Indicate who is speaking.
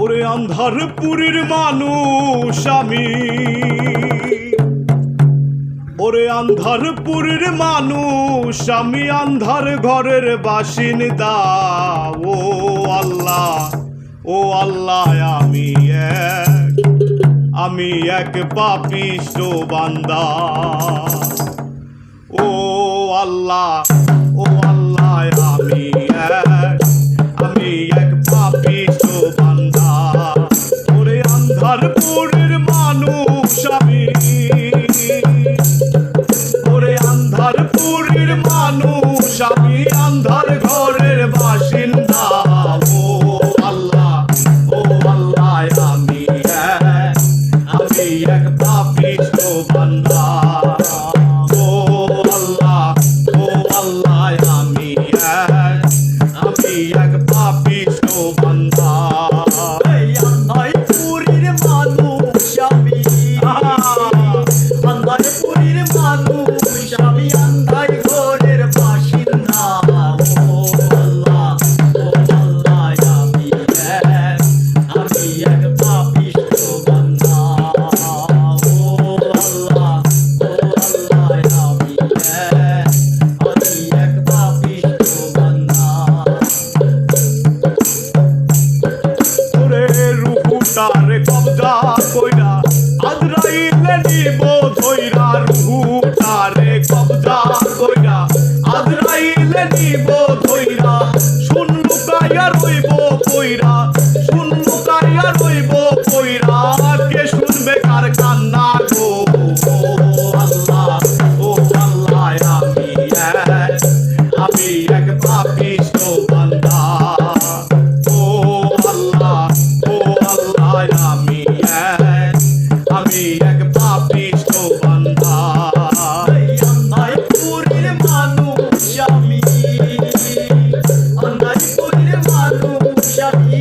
Speaker 1: ওরে আন্ধারপুরীর মানুষ আমি, ওরে আন্ধারপুরীর মানুষ আমি, আন্ধার ঘরের বাসিন্দা। ও আল্লাহ, ও আল্লাহ, আমি এক পাপিষ্ঠ বান্দা। ও আল্লাহ, ও আল্লাহ, আমি এক পাপিষ্ঠ বান্দা। ওরে আন্ধারপুরের মানুষ আমি, ওরে আন্ধারপুরের মানুষ আমি, আন্ধার ঘরের বাসিন্দা। ও আল্লাহ, ও আল্লাহ, আমি এক পাপিষ্ঠ বান্দা। ও আল্লাহ, ও আল্লাহ, আমি এক পাপিষ্ঠ বান্দা।
Speaker 2: আন্ধারপুরীর মানুষ আমি, আন্ধারপুরীর মানুষ আমি, আন্ধার ঘরের বাসিন্দা। ও আল্লাহ, ও আল্লাহ, আমি এক পাপিষ্ঠ বান্দা। ও আল্লাহ, ও আল্লাহ, আমি এক পাপিষ্ঠ বান্দা।
Speaker 1: ওরে রুহুটারে কবজা কইরা আজরাইলে নিব ধইরা, রুহুটারে কবজা কইরা আজরাইলে নিব ধইরা। শুন লুকাইয়া রইব কইরা, শুন লুকাইয়া রইব কইরা, কে শুনবে কার কান্না গো। ও আল্লাহ, ও আল্লাহ, আমি এক পাপিষ্ঠ বান্দা। ও আল্লাহ, ও আল্লাহ, আমি এক পাপিষ্ঠ বান্দা।
Speaker 2: আন্ধারপুরীর মানুষ আমি, আন্ধারপুরীর মানুষ আমি,